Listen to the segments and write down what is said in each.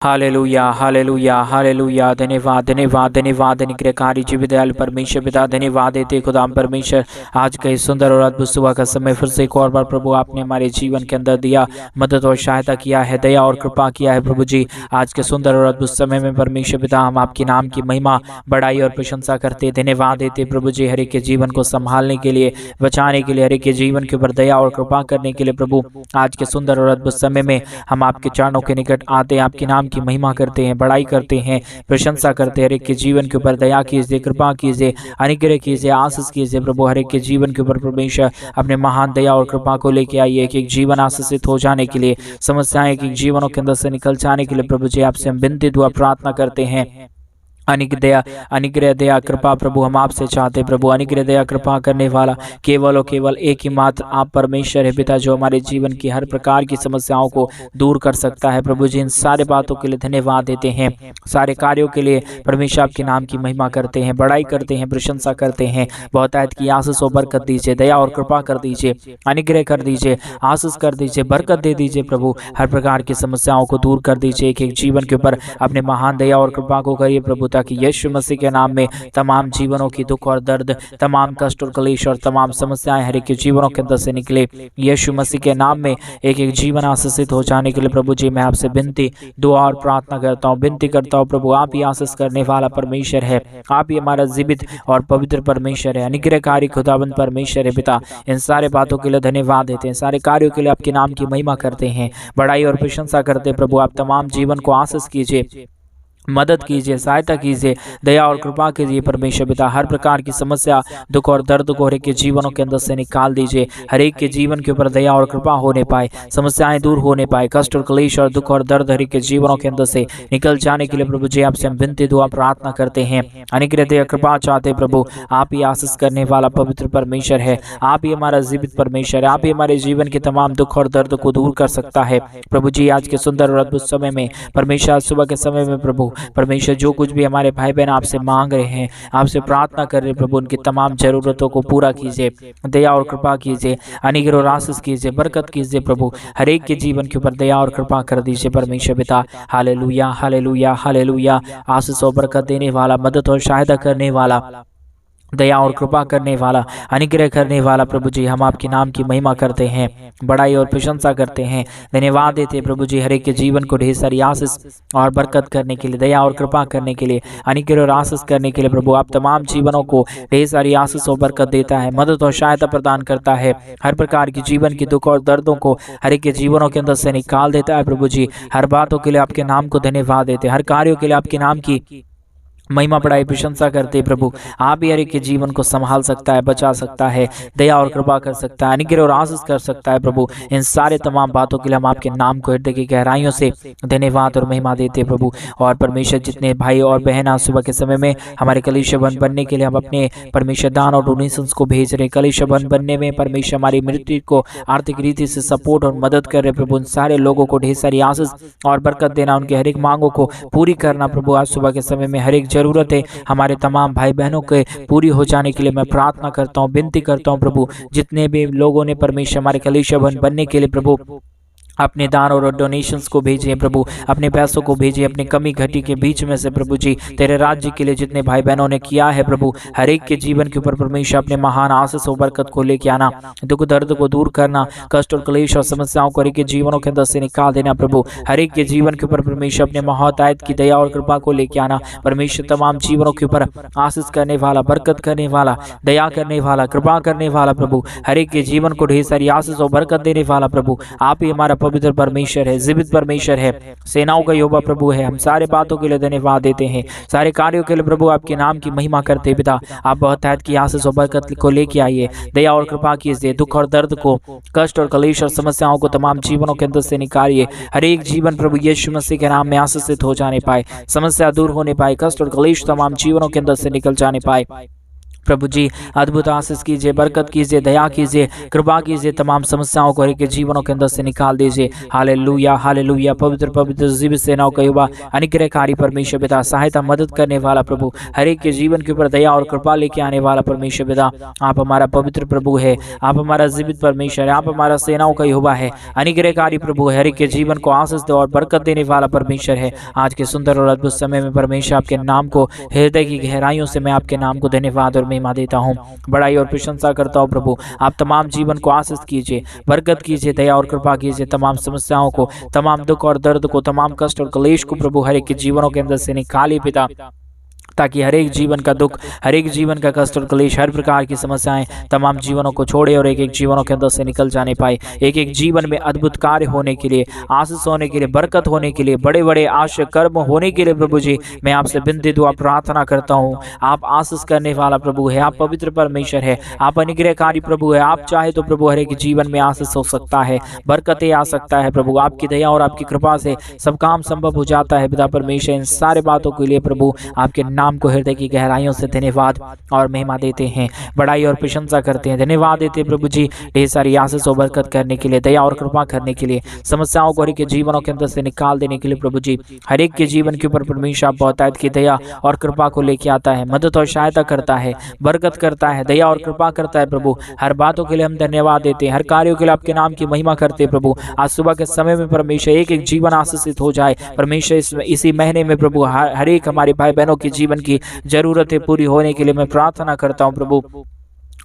Hallelujah hallelujah hallelujah. धन्यवाद धन्यवाद धन्यवाद अनुग्रहकारी जीवित दयालु परमेश्वर पिता, धन्यवाद देते खुदाम परमेश्वर आज का इस सुंदर और अद्भुत सुबह का समय फिर से एक और बार प्रभु आपने हमारे जीवन के अंदर दिया, मदद और सहायता किया है, दया और कृपा किया है प्रभु जी। आज के सुंदर और अद्भुत समय में परमेश्वर पिता हम आपके नाम की महिमा बढ़ाई और प्रशंसा करते, धन्यवाद देते प्रभु जी हर एक के जीवन को संभालने के लिए, बचाने के लिए, हर एक के जीवन के ऊपर दया और कृपा करने के लिए प्रभु आज के सुंदर और अद्भुत समय में हम आपके चरणों के निकट आते हैं, आपके नाम की महिमा करते हैं, बड़ाई करते हैं, प्रशंसा करते हैं। हर एक के जीवन के ऊपर दया कीजिए, कृपा कीजिए, अनुग्रह कीजिए, आशीष कीजिए प्रभु। हर एक के जीवन के ऊपर परमेश्वर अपने महान दया और कृपा को लेके आइए, एक जीवन आशीषित हो जाने के लिए, समस्याएं एक जीवनों के अंदर से निकल जाने के लिए प्रभु जी आपसे हम विनती दुआ प्रार्थना करते हैं। अनुग्रह दया कृपा प्रभु हम आपसे चाहते प्रभु, अनुग्रह दया कृपा करने वाला केवल और केवल एक ही मात्र आप परमेश्वर है पिता, जो हमारे जीवन की हर प्रकार की समस्याओं को दूर कर सकता है प्रभु जी। इन सारे बातों के लिए धन्यवाद देते हैं, सारे कार्यों के लिए परमेश्वर आपके नाम की महिमा करते हैं, बड़ाई करते हैं, प्रशंसा करते हैं। बहुतायत की आशीष और बरकत दीजिए, दया और कृपा कर दीजिए, अनुग्रह कर दीजिए, आशीष कर दीजिए, बरकत दे दीजिए प्रभु। हर प्रकार की समस्याओं को दूर कर दीजिए, एक एक जीवन के ऊपर अपने महान दया और कृपा को करिए प्रभु, ताकि यीशु मसीह के नाम में तमाम जीवनों की दुख और दर्द, तमाम कष्ट और क्लेश और तमाम समस्याएं हर एक के जीवनों के अंदर से निकले। यीशु मसीह के नाम में एक एक जीवन आशीषित हो जाने के लिए प्रभु जी मैं आपसे विनती दुआ और प्रार्थना करता हूँ, विनती करता हूँ प्रभु। आप ही आशीष करने वाला परमेश्वर है, आप ही हमारा जीवित और पवित्र परमेश्वर है, अनुग्रहकारी खुदाबंद परमेश्वर है पिता। इन सारे बातों के लिए धन्यवाद देते हैं, सारे कार्यों के लिए आपके नाम की महिमा करते हैं, बड़ाई और प्रशंसा करते हैं प्रभु। आप तमाम जीवन को आशीष कीजिए, मदद कीजिए, सहायता कीजिए, दया और कृपा कीजिए परमेश्वर पिता। हर प्रकार की समस्या, दुख और दर्द को हर एक के जीवनों के अंदर से निकाल दीजिए, हर एक के जीवन के ऊपर दया और कृपा होने पाए, समस्याएं दूर होने पाए, कष्ट और क्लेश और दुख और दर्द हर एक के जीवनों के अंदर से निकल जाने के लिए प्रभु जी आपसे हम विनती दुआ प्रार्थना करते हैं, अनुग्रह दया कृपा चाहते प्रभु। आप ही आशीष करने वाला पवित्र परमेश्वर है, आप ही हमारा जीवित परमेश्वर है, आप ही हमारे जीवन के तमाम दुख और दर्द को दूर कर सकता है प्रभु जी। आज के सुंदर और अद्भुत समय में परमेश्वर, सुबह के समय में प्रभु परमेश्वर जो कुछ भी हमारे भाई बहन आपसे मांग रहे हैं, आपसे प्रार्थना कर रहे हैं प्रभु, उनकी तमाम जरूरतों को पूरा कीजिए, दया और कृपा कीजिए, अनुग्रह और आशीष कीजिए, बरकत कीजिए प्रभु। हर एक के जीवन के ऊपर दया और कृपा कर दीजिए परमेश्वर पिता। Hallelujah hallelujah hallelujah. आशीष और बरकत देने वाला, मदद और सहायता करने वाला, दया और कृपा करने वाला, अनुग्रह करने वाला प्रभु जी हम आपके नाम की महिमा करते हैं, बड़ाई और प्रशंसा करते हैं, धन्यवाद देते प्रभु जी। हर एक के जीवन को ढेर सारी आशीष और बरकत करने के लिए, दया और कृपा करने के लिए, अनुग्रह और आशीष करने के लिए प्रभु आप तमाम जीवनों को ढेर सारी आशीष और बरकत देता है, मदद और सहायता प्रदान करता है। हर प्रकार की जीवन की दुख और दर्दों को हर एक के जीवनों के अंदर से निकाल देता है प्रभु जी। हर बातों के लिए आपके नाम को धन्यवाद देते, हर कार्यों के लिए आपके नाम की महिमा बढ़ाई प्रशंसा करते प्रभु। आप ही हर एक के जीवन को संभाल सकता है, बचा सकता है, दया और कृपा कर सकता है, अनुग्रह और आशीष कर सकता है प्रभु। इन सारे तमाम बातों के लिए हम आपके नाम को हृदय की गहराइयों से धन्यवाद और महिमा देते प्रभु। और परमेश्वर जितने भाई और बहन आज सुबह के समय में हमारे कलीसिया बंद बनने के लिए हम अपने परमेश्वर दान और डोनेशंस को भेज रहे, कलीसिया बंद बनने में परमेश्वर हमारी मृत्यु को आर्थिक रीति से सपोर्ट और मदद कर रहे प्रभु। उन सारे लोगों को ढेर सारी आशीष और बरकत देना, उनके हर एक मांगों को पूरी करना प्रभु। आज सुबह के समय में हर एक जरूरत है हमारे तमाम भाई बहनों के पूरी हो जाने के लिए मैं प्रार्थना करता हूँ, विनती करता हूँ प्रभु। जितने भी लोगों ने परमेश्वर हमारे कलीसिया बनने के लिए प्रभु अपने दान और डोनेशंस को भेजिए प्रभु, अपने पैसों को भेजिए, अपने कमी घटी के बीच में से प्रभु जी तेरे राज्य के लिए जितने भाई बहनों ने किया है प्रभु, हर एक के जीवन के ऊपर परमेश्वर अपने महान आशीष और बरकत को लेके आना, दुख दर्द को दूर करना, कष्ट और क्लेश और समस्याओं को हर एक के जीवनों के अंदर से निकाल देना प्रभु। हर एक के जीवन के ऊपर परमेश्वर अपने बहुतायत की दया और कृपा को लेके आना परमेश्वर। तमाम जीवनों के ऊपर आशीष करने वाला, बरकत करने वाला, दया करने वाला, कृपा करने वाला प्रभु, हर एक के जीवन को ढेर सारी आशीष और बरकत देने वाला प्रभु। आप ही हमारा पवित्र परमेश्वर है, जीवित परमेश्वर है, सेनाओं का यहोवा प्रभु है। हम सारे बातों के लिए धन्यवाद देते हैं, सारे कार्यों के लिए प्रभु आपके नाम की महिमा करते पिता। आप बहुतायत की आशीष और बरकत को लेके आइए, दया और कृपा कीजिए, दुख और दर्द को, कष्ट और क्लेश और समस्याओं को तमाम जीवनों के अंदर से निकालिए। हर एक जीवन प्रभु यीशु मसीह के नाम में आशीषित हो जाने पाए, समस्या दूर होने पाए, कष्ट और क्लेश तमाम जीवनों के अंदर से निकल जाने पाए प्रभु जी अद्भुत आशीष कीजिए, बरकत कीजिए, दया कीजिए, कृपा कीजिए, तमाम समस्याओं को हर एक के जीवनों के अंदर से निकाल दीजिए। Hallelujah hallelujah. पवित्र पवित्र जीवित सेनाओं का युवा अनुग्रहकारी परमेश्वर पिता, सहायता मदद करने वाला प्रभु, हर एक के जीवन के ऊपर दया और कृपा लेके आने वाला परमेश्वर पिता, आप हमारा पवित्र प्रभु है, आप हमारा जीवित परमेश्वर है, आप हमारा सेनाओं का युवा है, अनुग्रहकारी प्रभु है, हर एक के जीवन को आशीष दे और बरकत देने वाला परमेश्वर है। आज के सुंदर और अद्भुत समय में परमेश्वर आपके नाम को हृदय की गहराइयों से मैं आपके नाम को धन्यवाद और महिमा देता हूँ, बड़ाई और प्रशंसा करता हूँ। प्रभु आप तमाम जीवन को आशीष कीजिए, बरकत कीजिए, दया और कृपा कीजिए, तमाम समस्याओं को, तमाम दुख और दर्द को, तमाम कष्ट और क्लेश को प्रभु हर एक के जीवनों के अंदर से निकालिए पिता, ताकि हर एक जीवन का दुख, हर एक जीवन का कष्ट और क्लेश, हर प्रकार की समस्याएं तमाम जीवनों को छोड़े और एक एक जीवनों के अंदर से निकल जाने पाए। एक एक जीवन में अद्भुत कार्य होने के लिए, आशीष होने के लिए, बरकत होने के लिए, बड़े बड़े आशय कर्म होने के लिए प्रभु जी मैं आपसे बिनती दुआ प्रार्थना करता हूँ। आप आशीष करने वाला प्रभु है, आप पवित्र परमेश्वर है, आप अनुग्रहकारी प्रभु है। आप चाहे तो प्रभु हर एक जीवन में आशीष हो सकता है, बरकतें आ सकता है प्रभु, आपकी दया और आपकी कृपा से सब काम संभव हो जाता है पिता परमेश्वर। इन सारे बातों के लिए प्रभु आपके नाम को हृदय की गहराइयों से धन्यवाद और महिमा देते हैं, बड़ाई और प्रशंसा करते हैं, धन्यवाद देते हैं प्रभु जी ढेर सारी आशीष और बरकत करने के लिए, दया और कृपा करने के लिए, समस्याओं को हर एक के जीवनों के अंदर से निकाल देने के लिए प्रभु जी हर एक के जीवन के ऊपर परमेश्वर आप बहुतायत की दया और कृपा को लेके आता है, मदद और सहायता करता है, बरकत करता है, दया और कृपा करता है प्रभु। हर बातों के लिए हम धन्यवाद देते हैं, हर कार्यों के लिए आपके नाम की महिमा करते हैं प्रभु। आज सुबह के समय में परमेश्वर एक एक जीवन आशीषित हो जाए परमेश्वर। इसी महीने में प्रभु हर एक हमारे भाई बहनों की जीवन की जरूरतें पूरी होने के लिए मैं प्रार्थना करता हूं प्रभु।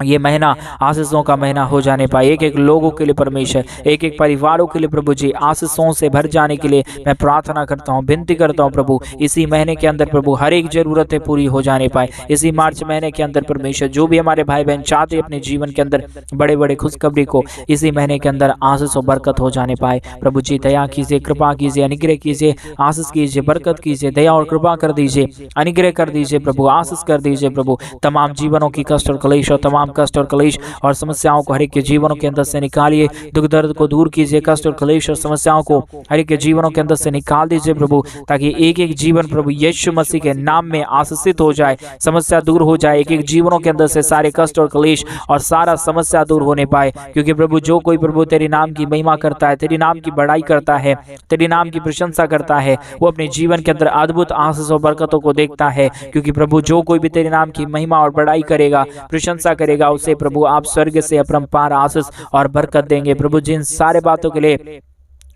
ये महीना आशीषों का महीना हो जाने पाए, एक एक लोगों के लिए परमेश्वर, एक एक परिवारों के लिए प्रभु जी आशीषों से भर जाने के लिए मैं प्रार्थना करता हूँ, विनती करता हूँ प्रभु। इसी महीने के अंदर प्रभु हर एक जरूरतें पूरी हो जाने पाए। इसी मार्च महीने के अंदर परमेश्वर जो भी हमारे भाई बहन चाहते अपने जीवन के अंदर बड़े बड़े खुशखबरी को इसी महीने के अंदर आशीष और बरकत हो जाने पाए प्रभु जी। दया कीजिए, कृपा कीजिए, अनुग्रह कीजिए, आशीष कीजिए, बरकत कीजिए, दया और कृपा कर दीजिए, अनुग्रह कर दीजिए प्रभु, आशीष कर दीजिए प्रभु। तमाम जीवनों की कष्ट और क्लेश और तमाम कष्ट और क्लेश और समस्याओं को हर एक के जीवनों के अंदर से निकालिए, दुख दर्द को दूर कीजिए, कष्ट और क्लेश और समस्याओं को हर एक के जीवनों के अंदर से निकाल दीजिए प्रभु, ताकि एक एक जीवन प्रभु यीशु मसीह के नाम में आशीषित हो जाए, समस्या दूर हो जाए, एक एक जीवनों के अंदर से सारे कष्ट और क्लेश और सारा समस्या दूर होने पाए। क्योंकि प्रभु जो कोई प्रभु तेरे नाम की महिमा करता है, तेरे नाम की बड़ाई करता है, तेरे नाम की प्रशंसा करता है, वो अपने जीवन के अंदर अद्भुत आशीष और बरकतों को देखता है। क्योंकि प्रभु जो कोई भी तेरे नाम की महिमा और बड़ाई करेगा, प्रशंसा करेगा, उसे प्रभु आप स्वर्ग से अपरंपार आशीष और बरकत देंगे प्रभु। जिन सारे बातों के लिए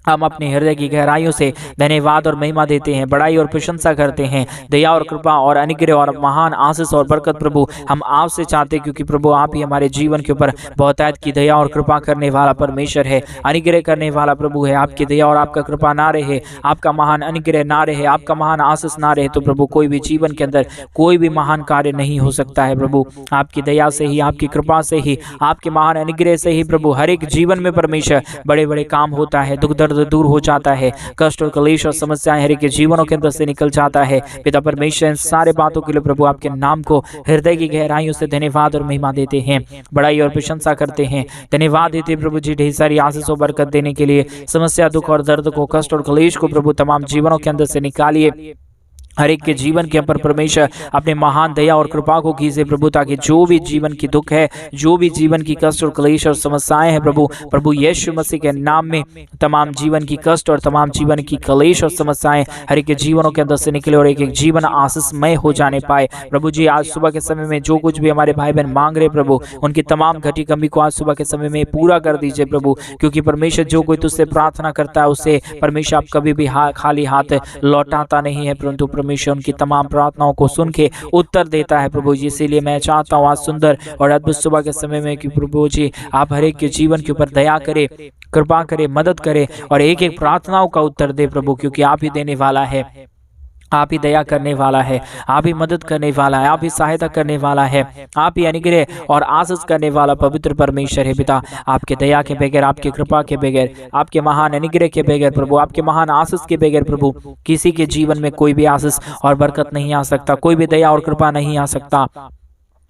हम अपने हृदय की गहराइयों से धन्यवाद और महिमा देते हैं, बड़ाई और प्रशंसा करते हैं, दया और कृपा और अनुग्रह और महान आशीष और बरकत प्रभु हम आपसे चाहते हैं। क्योंकि प्रभु आप ही हमारे जीवन के ऊपर बहुतायत की दया और कृपा करने वाला परमेश्वर है, अनुग्रह करने वाला प्रभु है। आपकी दया और आपका कृपा ना रहे, आपका महान अनुग्रह ना रहे, आपका महान आशीष ना रहे तो प्रभु कोई भी जीवन के अंदर कोई भी महान कार्य नहीं हो सकता है प्रभु। आपकी दया से ही, आपकी कृपा से ही, आपके महान अनुग्रह से ही प्रभु हर एक जीवन में परमेश्वर बड़े बड़े काम होता है, दुख दर्द दूर हो जाता है, कष्ट और क्लेश और समस्याएं हर एक के जीवनों के अंदर से निकल जाता है पिता परमेश्वर। इन सारे बातों के लिए प्रभु आपके नाम को हृदय की गहराइयों से धन्यवाद और महिमा देते हैं, बड़ाई और प्रशंसा करते हैं, धन्यवाद देते हैं प्रभु जी ढेर सारी आशीष और बरकत देने के लिए। समस्या, दुख और दर्द को, कष्ट और क्लेश को प्रभु तमाम जीवनों के अंदर से निकालिए, हर एक के जीवन के ऊपर परमेश्वर अपने महान दया और कृपा को कीजिए प्रभु, ताकि जो भी जीवन की दुख है, जो भी जीवन की कष्ट और क्लेश और समस्याएं हैं प्रभु यीशु मसीह के नाम में तमाम जीवन की कष्ट और तमाम जीवन की क्लेश और समस्याएं हर एक के जीवनों के अंदर से निकले और एक एक जीवन आशीषमय हो जाने पाए प्रभु जी। आज सुबह के समय में जो कुछ भी हमारे भाई बहन मांग रहे प्रभु, उनकी तमाम घटी कमी को आज सुबह के समय में पूरा कर दीजिए प्रभु। क्योंकि परमेश्वर जो कोई तुझसे प्रार्थना करता है उसे परमेश्वर आप कभी भी खाली हाथ लौटाता नहीं है, परंतु परमेश्वर उनकी तमाम प्रार्थनाओं को सुन के उत्तर देता है प्रभु जी। इसीलिए मैं चाहता हूँ आज सुंदर और अद्भुत सुबह के समय में कि प्रभु जी आप हर एक के जीवन के ऊपर दया करे, कृपा करे, मदद करे और एक एक प्रार्थनाओं का उत्तर दे प्रभु। क्योंकि आप ही देने वाला है, आप ही दया करने वाला है, आप ही मदद करने वाला है, आप ही सहायता करने वाला है, आप ही अनुग्रह और आशीष करने वाला पवित्र परमेश्वर है पिता। आपके दया के बगैर, आपके कृपा के बगैर, आपके महान अनुग्रह के बगैर प्रभु, आपके महान आशीष के बगैर प्रभु किसी के जीवन में कोई भी आशीष और बरकत नहीं आ सकता, कोई भी दया और कृपा नहीं आ सकता।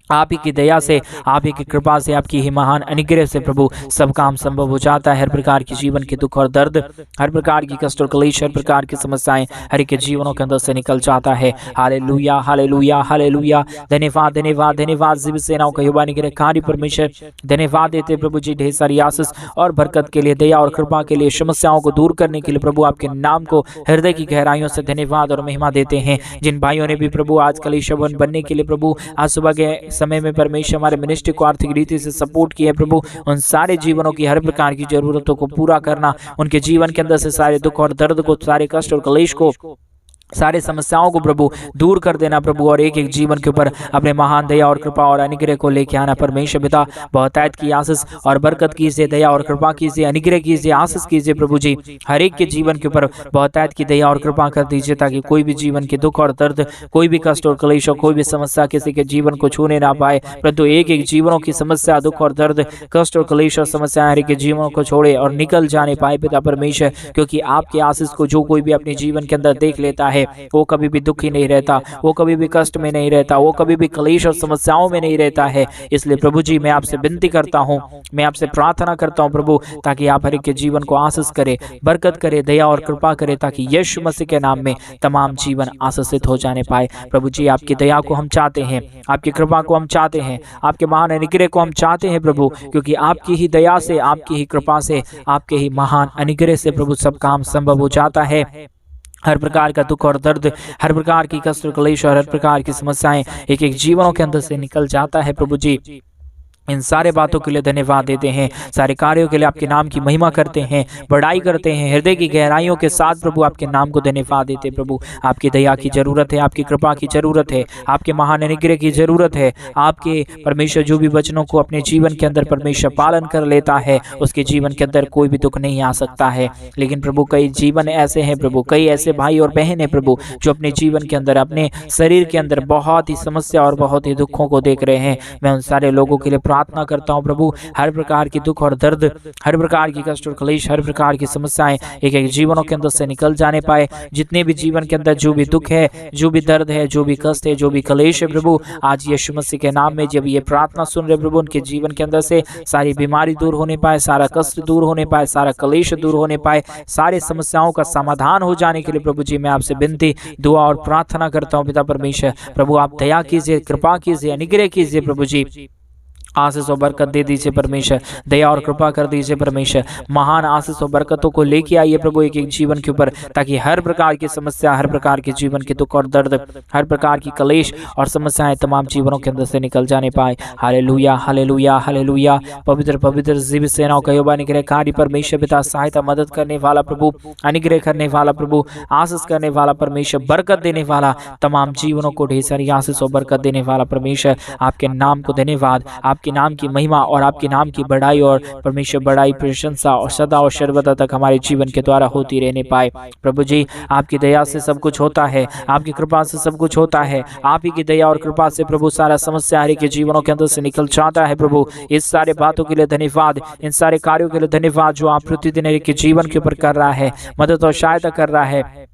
आप ही की दया से, आप ही की कृपा से, आपकी ही महान अनुग्रह से प्रभु सब काम संभव हो जाता है। हर प्रकार की जीवन के दुख और दर्द, हर प्रकार की कष्ट और क्लेश, हर प्रकार की समस्याएं हर एक के जीवनों के अंदर से निकल जाता है। Hallelujah, hallelujah, hallelujah. धन्यवाद, धन्यवाद, धन्यवाद। जीवित सेनाओं का यहोवा निग्रह कार्य परमेश्वर धन्यवाद देते प्रभु जी ढेर सारी आशीष और बरकत के लिए, दया और कृपा के लिए, समस्याओं को दूर करने के लिए प्रभु आपके नाम को हृदय की गहराइयों से धन्यवाद और महिमा देते हैं। जिन भाइयों ने भी प्रभु आज कलीसिया भवन बनने के लिए प्रभु आज सुबह के समय में परमेश्वर हमारे मिनिस्ट्री को आर्थिक रीति से सपोर्ट किया प्रभु, उन सारे जीवनों की हर प्रकार की जरूरतों को पूरा करना, उनके जीवन के अंदर से सारे दुख और दर्द को, सारे कष्ट और क्लेश को, सारे समस्याओं को प्रभु दूर कर देना प्रभु, और एक एक जीवन के ऊपर अपने महान दया और कृपा और अनुग्रह को लेके आना। परमेश्वर पिता बहुतायत की आशीष और बरकत कीजिए, दया और कृपा कीजिए, अनुग्रह कीजिए, आशीष कीजिए प्रभु जी। हर एक के जीवन के ऊपर बहुतायत की दया और कृपा कर दीजिए, ताकि कोई भी जीवन के दुख और दर्द, कोई भी कष्ट और क्लेश, कोई भी समस्या किसी के जीवन को छूने ना पाए, परंतु एक एक जीवनों की समस्या, दुख और दर्द, कष्ट और क्लेश और समस्या हर एक के जीवनों को छोड़े और निकल जाने पाए पिता परमेश्वर। क्योंकि आपके आशीष को जो कोई भी अपने जीवन के अंदर देख लेता है, वो कभी भी दुखी नहीं रहता, वो कभी भी कष्ट में नहीं रहता, वो कभी भी क्लेश और समस्याओं में नहीं रहता है। इसलिए प्रभु जी मैं आपसे विनती करता हूँ, मैं आपसे प्रार्थना करता हूँ प्रभु, ताकि आप हर एक के जीवन को आशीष करे, बरकत करे, दया और कृपा करे, ताकि यीशु मसीह के नाम में तमाम जीवन आशीषित हो जाने पाए। प्रभु जी आपकी दया को हम चाहते हैं, आपकी कृपा को हम चाहते हैं, आपके महान अनुग्रह को हम चाहते हैं प्रभु, क्योंकि आपकी ही दया से, आपकी ही कृपा से, आपके ही महान अनुग्रह से प्रभु सब काम संभव हो जाता है। हर प्रकार का दुख और दर्द, हर प्रकार की कष्ट क्लेश और हर प्रकार की समस्याएं एक एक जीवनों के अंदर से निकल जाता है प्रभु जी। इन सारे बातों के लिए धन्यवाद देते हैं, सारे कार्यों के लिए आपके नाम की महिमा करते हैं, बड़ाई करते हैं, हृदय की गहराइयों के साथ प्रभु आपके नाम को धन्यवाद देते प्रभु। आपकी दया की जरूरत है, आपकी कृपा की जरूरत है, आपके महान अनुग्रह की जरूरत है। आपके परमेश्वर जो भी वचनों को अपने जीवन के अंदर परमेश्वर पालन कर लेता है, उसके जीवन के अंदर कोई भी दुख नहीं आ सकता है। लेकिन प्रभु कई जीवन ऐसे हैं प्रभु, कई ऐसे भाई और बहन हैं प्रभु, जो अपने जीवन के अंदर, अपने शरीर के अंदर बहुत ही समस्या और बहुत ही दुखों को देख रहे हैं। मैं उन सारे लोगों के लिए प्रार्थना करता हूं प्रभु, हर प्रकार की दुख और दर्द, हर प्रकार की कष्ट और क्लेश, हर प्रकार की समस्याएं एक एक जीवनों के अंदर से निकल जाने पाए। जितने भी जीवन के अंदर जो भी दुख है, जो भी दर्द है, जो भी कष्ट है, जो भी क्लेश है प्रभु, आज यीशु मसीह के नाम में जब ये प्रार्थना सुन रहे प्रभु, उनके जीवन के अंदर से सारी बीमारी दूर होने पाए, सारा कष्ट दूर होने पाए, सारा क्लेश दूर होने पाए, सारे समस्याओं का समाधान हो जाने के लिए प्रभु जी मैं आपसे विनती, दुआ और प्रार्थना करता हूँ पिता परमेश्वर। प्रभु आप दया कीजिए, कृपा कीजिए, अनुग्रह कीजिए प्रभु जी, आशीष और बरकत दे दीजिए परमेश्वर, दया और कृपा कर दीजिए परमेश्वर। महान आशीष और बरकतों को लेके आइए प्रभु एक एक जीवन के ऊपर, ताकि हर प्रकार की समस्या, हर प्रकार के जीवन के दुख और दर्द, हर प्रकार की क्लेश और समस्याएं तमाम जीवनों के अंदर से निकल जाने पाए। Hallelujah, hallelujah, hallelujah. पवित्र पवित्र जीवित सेनाओं का यहोवा निग्रह कार्य परमेश्वर पिता, सहायता मदद करने वाला प्रभु, अनुग्रह करने वाला प्रभु, आशीष करने वाला परमेश्वर, बरकत देने वाला, तमाम जीवनों को ढेर सारी आशीष और बरकत देने वाला परमेश्वर, आपके नाम को धन्यवाद, आपके नाम की महिमा और आपके नाम की बढ़ाई और परमेश्वर बड़ाई, प्रशंसा और सदा और सर्वदा तक हमारे जीवन के द्वारा होती रहने पाए। प्रभु जी आपकी दया से सब कुछ होता है, आपकी कृपा से सब कुछ होता है। आप ही की दया और कृपा से प्रभु सारा समस्या हर एक के जीवनों के अंदर से निकल जाता है प्रभु। इस सारे बातों के लिए धन्यवाद, इन सारे कार्यों के लिए धन्यवाद जो आप प्रतिदिन एक के जीवन के ऊपर कर रहा है, मदद और सहायता कर रहा है,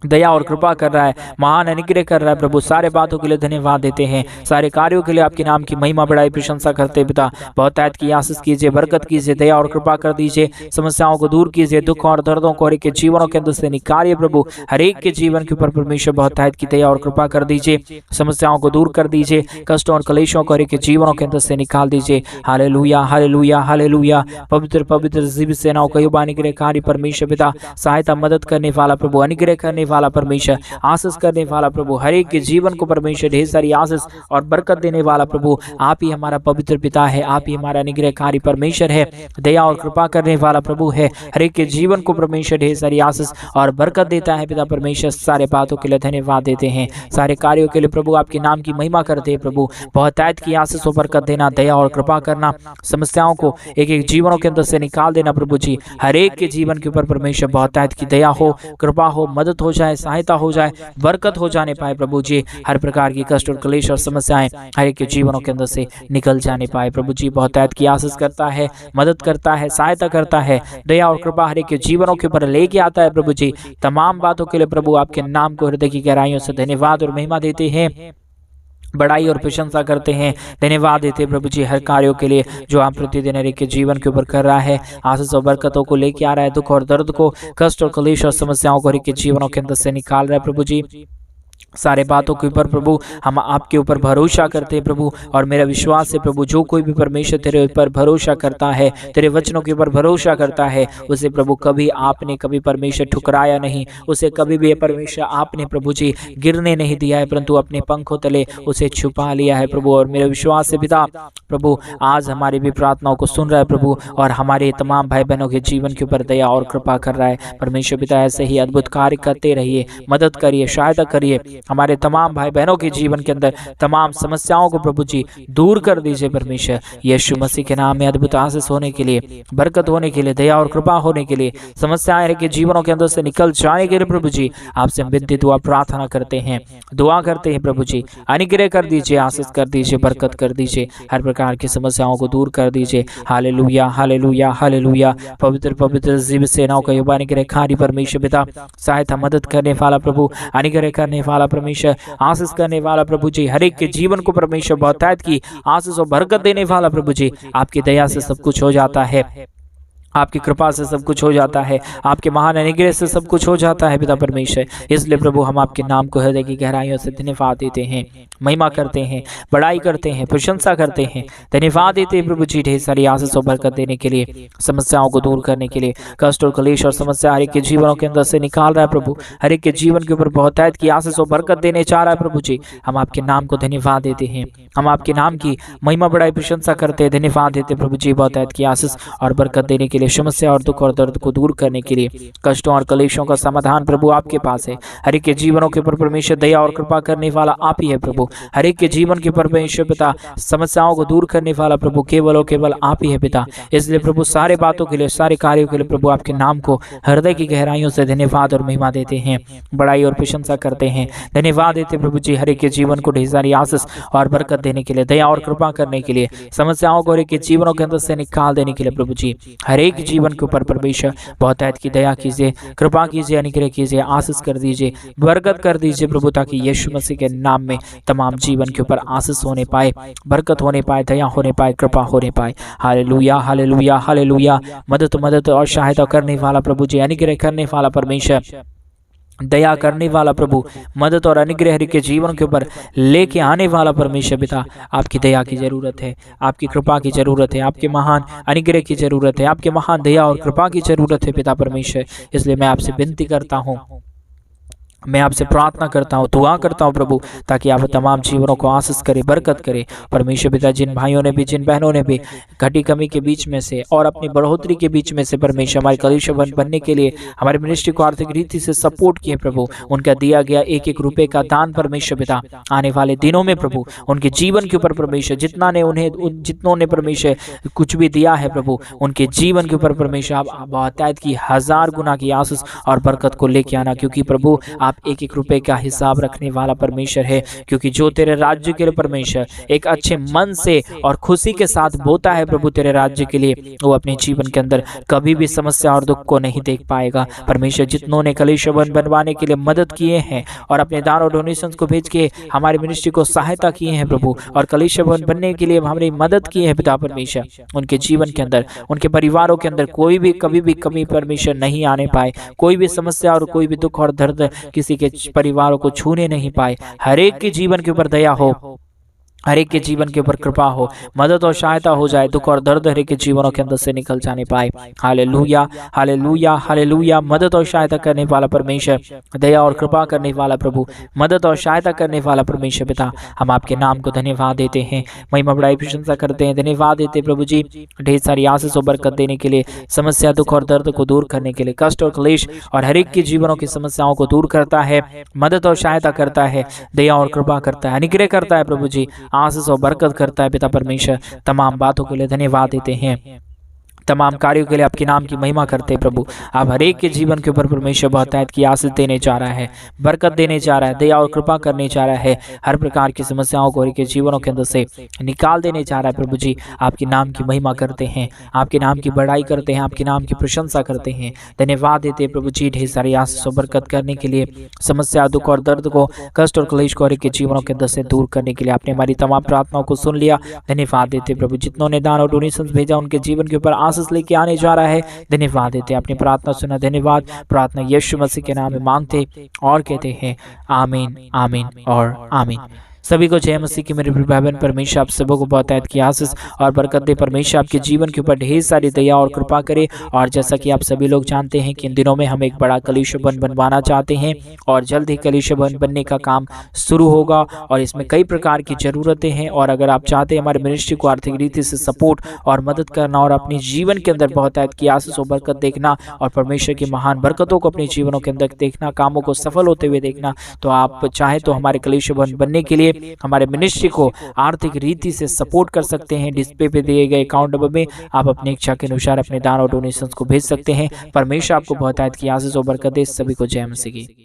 दया और कृपा कर रहा है, महान अनुग्रह कर रहा है प्रभु। सारे बातों के लिए धन्यवाद देते हैं, सारे कार्यों के लिए आपके नाम की महिमा बढ़ाई प्रशंसा करते पिता। बहुतायत की आशीष कीजिए, बरकत कीजिए, दया और कृपा कर दीजिए, समस्याओं को दूर कीजिए, दुख और दर्दों को हर एक के जीवनों के अंदर से निकालिए प्रभु। हर एक के जीवन के ऊपर परमेश्वर बहुतायत की दया और कृपा कर दीजिए, समस्याओं को दूर कर दीजिए, कष्टों और क्लेशों को हर एक के जीवनों के अंदर से निकाल दीजिए। Hallelujah, hallelujah, hallelujah. पवित्र पवित्र जीवित सेनाओं का यहोवा निग्रह कार्य परमेश्वर पिता, सहायता मदद करने वाला प्रभु, अनुग्रह करने वाला परमेश्वर, आशीष करने वाला प्रभु, हर एक के जीवन को परमेश्वर ढेर सारी आशीष और बरकत देने वाला प्रभु। आप ही हमारा पवित्र पिता है, आप ही हमारा अनुग्रहकारी परमेश्वर है, दया और कृपा करने वाला प्रभु है। हर एक के जीवन को परमेश्वर ढेर सारी आशीष और बरकत देता है पिता परमेश्वर। सारे बातों के लिए धन्यवाद देते हैं, सारे कार्यों के लिए प्रभु आपके नाम की महिमा करते हैं प्रभु। बहुतायत की आशीष और बरकत देना, दया और कृपा करना, समस्याओं को एक एक जीवनों के अंदर से निकाल देना प्रभु जी। हर एक के जीवन के ऊपर परमेश्वर बहुतायत की दया हो, कृपा हो, मदद हो जाए, सहायता हो जाए, बरकत हो जाने पाए प्रभु जी। हर प्रकार की कष्ट और क्लेश और समस्याएं हर एक के जीवनों के अंदर से निकल जाने पाए प्रभु जी। बहुतायत की आशीष करता है, मदद करता है, सहायता करता है, दया और कृपा हर एक के जीवनों के ऊपर लेके आता है प्रभु जी। तमाम बातों के लिए प्रभु आपके नाम को हृदय की गहराइयों से धन्यवाद और महिमा देते हैं। बड़ाई और प्रशंसा करते हैं, धन्यवाद देते हैं प्रभु जी हर कार्यों के लिए जो आप प्रतिदिन हर एक के जीवन के ऊपर कर रहा है, आशीष और बरकतों को लेके आ रहा है, दुख और दर्द को, कष्ट और क्लेश और समस्याओं को हर एक के जीवनों के अंदर से निकाल रहा है प्रभु जी। सारे बातों के ऊपर प्रभु हम आपके ऊपर भरोसा करते हैं प्रभु, और मेरा विश्वास है प्रभु जो कोई भी परमेश्वर तेरे ऊपर भरोसा करता है, तेरे वचनों के ऊपर भरोसा करता है, उसे प्रभु कभी आपने कभी परमेश्वर ठुकराया नहीं, उसे कभी भी परमेश्वर आपने प्रभु जी गिरने नहीं दिया है, परंतु अपने पंखों तले उसे छुपा लिया है प्रभु। और मेरा विश्वास है पिता प्रभु आज हमारी भी प्रार्थनाओं को सुन रहा है प्रभु, और हमारे तमाम भाई बहनों के जीवन के ऊपर दया और कृपा कर रहा है परमेश्वर पिता। ऐसे ही अद्भुत कार्य करते रहिए, मदद करिए, सहायता करिए, हमारे तमाम भाई बहनों के जीवन के अंदर तमाम समस्याओं को प्रभु जी दूर कर दीजिए परमेश्वर। यीशु मसीह के नाम में अद्भुत आशीष होने के लिए, बरकत होने के लिए, दया और कृपा होने के लिए, समस्याएं के जीवनों के अंदर से निकल जाने के लिए प्रभु जी आपसे विनती दुआ प्रार्थना करते हैं, दुआ करते हैं प्रभु जी। अनुग्रह कर दीजिए, आशीष कर दीजिए, बरकत कर दीजिए, हर प्रकार की समस्याओं को दूर कर दीजिए। Hallelujah hallelujah hallelujah. पवित्र पवित्र जीव सेनाओं का युवा अनुग्रह खारी परमेश्वर पिता, सहायता मदद करने वाला प्रभु, अनुग्रह करने वाला परमेश्वर, आशीष करने वाला प्रभु जी, हर एक के जीवन को परमेश्वर बहुतायत की आशीष और बरकत देने वाला प्रभु जी, आपकी दया से सब कुछ हो जाता है, आपकी कृपा से सब कुछ हो जाता है, आपके महान अनुग्रह से सब कुछ हो जाता है पिता परमेश्वर। इसलिए प्रभु हम आपके नाम को हृदय की गहराइयों से धन्यवाद देते हैं, महिमा करते हैं, बड़ाई करते हैं, प्रशंसा करते हैं, धन्यवाद देते हैं प्रभु जी ढेर सारी आशीष और बरकत देने के लिए, समस्याओं को दूर करने के लिए, कष्ट और क्लेश और समस्या हर एक के जीवनों के अंदर से निकाल रहा है प्रभु, हर एक के जीवन के ऊपर बहुतायत की आशीष और बरकत देने चाह रहा है प्रभु जी। हम आपके नाम को धन्यवाद देते हैं, हम आपके नाम की महिमा बड़ाई प्रशंसा करते हैं, धन्यवाद देते प्रभु जी बहुतायत की आशीष और बरकत देने के लिए, समस्या और दुख और दर्द को दूर करने के लिए, कष्टों और क्लेशों का समाधान प्रभु आपके पास है। हर एक के जीवनों के ऊपर परमेश्वर दया और कृपा करने वाला आप ही है प्रभु, हर एक के जीवन के ऊपर परमेश्वर पिता समस्याओं को दूर करने वाला प्रभु केवल और केवल आप ही है पिता। इसलिए प्रभु सारे बातों के लिए, सारे कार्यों के लिए प्रभु आपके नाम को हृदय की गहराइयों से धन्यवाद और महिमा देते हैं, बड़ाई और प्रशंसा करते हैं, धन्यवाद देते प्रभु जी हर एक के जीवन को ढेर सारी आशीष और बरकत देने के लिए, दया और कृपा करने के लिए, समस्याओं को हर एक के जीवनों के अंदर से निकाल देने के लिए प्रभु जी हर एक जीवन के ऊपर परमेश्वर बहुतायत की दया कीजिए, कृपा कीजिए, अनुग्रह कीजिए, आशीष कर दीजिए, बरकत कर दीजिए प्रभु, ताकि यीशु मसीह के नाम में तमाम जीवन के ऊपर आशीष होने पाए, बरकत होने पाए, दया होने पाए, कृपा होने पाए। Hallelujah hallelujah hallelujah. मदद और सहायता करने वाला प्रभु जी, अनुग्रह करने वाला परमेश्वर, दया करने वाला प्रभु, मदद और अनुग्रह के जीवन के ऊपर लेके आने वाला परमेश्वर पिता, आपकी दया की जरूरत है, आपकी कृपा की जरूरत है, आपके महान अनुग्रह की जरूरत है, आपके महान दया और कृपा की जरूरत है पिता परमेश्वर। इसलिए मैं आपसे विनती करता हूँ, मैं आपसे प्रार्थना करता हूँ, दुआ करता हूँ प्रभु, ताकि आप तमाम जीवनों को आशीष करे, बरकत करे परमेश्वर पिता। जिन भाइयों ने भी, जिन बहनों ने भी घटी कमी के बीच में से और अपनी बढ़ोतरी के बीच में से परमेश्वर हमारे कलीसिया बनने के लिए हमारे मिनिस्ट्री को आर्थिक रीति से सपोर्ट किए प्रभु, उनका दिया गया एक एक रुपए का दान परमेश्वर पिता आने वाले दिनों में प्रभु उनके जीवन के ऊपर परमेश्वर जितनों ने परमेश्वर कुछ भी दिया है प्रभु, उनके जीवन के ऊपर परमेश्वर आप बहुतायत की 1000 गुना की आशीष और बरकत को लेके आना, क्योंकि प्रभु आप एक एक रुपए का हिसाब रखने वाला परमेश्वर है। क्योंकि जो तेरे राज्य के लिए परमेश्वर एक अच्छे मन से और खुशी के साथ बोता है प्रभु तेरे राज्य के लिए, वो अपने जीवन के अंदर कभी भी समस्या और दुख को नहीं देख पाएगा परमेश्वर। जितनों ने कलीसिया बनवाने के लिए मदद किए हैं और अपने दान और डोनेशंस को भेज के हमारी मिनिस्ट्री को सहायता किए हैं प्रभु, और कलीसिया बनने के लिए हमारी मदद की है पिता परमेश्वर, उनके जीवन के अंदर, उनके परिवारों के अंदर कोई भी कभी भी कमी परमेश्वर नहीं आने पाए, कोई भी समस्या और कोई भी दुख और दर्द किसी के परिवारों को छूने नहीं पाए। हर एक के जीवन के ऊपर दया हो, हर एक के जीवन के ऊपर कृपा हो, मदद और सहायता हो जाए, दुख और दर्द हर एक के जीवनों के अंदर से निकल जाने पाए। Hallelujah hallelujah hallelujah. मदद और सहायता करने वाला परमेश्वर, दया और कृपा करने वाला प्रभु, मदद और सहायता करने वाला परमेश्वर पिता, हम आपके नाम को धन्यवाद देते हैं, महिमा बड़ाई प्रशंसा करते हैं, धन्यवाद देते प्रभु जी ढेर सारी आशीष और बरकत देने के लिए, समस्या दुख और दर्द को दूर करने के लिए, कष्ट और क्लेश और हर एक के जीवनों की समस्याओं को दूर करता है, मदद और सहायता करता है, दया और कृपा करता है, अनुग्रह करता है प्रभु जी, आशीष और बरकत करता है पिता परमेश्वर। तमाम बातों के लिए धन्यवाद देते हैं, तमाम कार्यों के लिए आपके नाम की महिमा करते हैं प्रभु। आप हर एक के जीवन के ऊपर परमेश्वर बहुतायत की आशीष देने जा रहा है, बरकत देने जा रहा है, दया और कृपा करने जा रहा है, हर प्रकार की समस्याओं को इनके जीवनों के अंदर से निकाल देने जा रहा है। प्रभु जी आपके नाम की महिमा करते हैं, आपके नाम की बड़ाई करते हैं, आपके नाम की प्रशंसा करते हैं, धन्यवाद देते हैं प्रभु जी ढेर सारी आशीष और बरकत करने के लिए, समस्या दुख और दर्द को, कष्ट और क्लेश को के जीवनों के अंदर से दूर करने के लिए आपने हमारी तमाम प्रार्थनाओं को सुन लिया। धन्यवाद देते प्रभु, जितनों ने दान और डोनेशन भेजा उनके जीवन के ऊपर आशीष लेके आने जा रहा है। धन्यवाद देते अपनी प्रार्थना सुना, धन्यवाद। प्रार्थना यीशु मसीह के नाम में मांगते और कहते हैं आमीन, आमीन और आमीन। सभी को जय मसीह की मेरे भाई बहन। परमेश्वर आप सबों को बहुतायत की आशीष और बरकत दे। परमेश्वर आपके जीवन के ऊपर ढेर सारी दया और कृपा करे। और जैसा कि आप सभी लोग जानते हैं कि इन दिनों में हम एक बड़ा कलीसिया भवन बनवाना चाहते हैं और जल्द ही कलीसिया भवन बनने का काम शुरू होगा और इसमें कई प्रकार की ज़रूरतें हैं। और अगर आप चाहते हैं हमारे मिनिस्ट्री को आर्थिक रीति से सपोर्ट और मदद करना और अपने जीवन के अंदर बहुतायत की आशीष और बरकत देखना और परमेश्वर की महान बरकतों को अपने जीवनों के अंदर देखना, कामों को सफल होते हुए देखना, तो आप चाहे तो हमारे कलीसिया भवन बनने के लिए हमारे मिनिस्ट्री को आर्थिक रीति से सपोर्ट कर सकते हैं। डिस्प्ले पे दिए गए अकाउंट नंबर में आप अपनी इच्छा के अनुसार अपने दान और डोनेशंस को भेज सकते हैं। परमेश्वर आपको बहुतायत की आशीष और बरकत दे। सभी को जय मसीह की।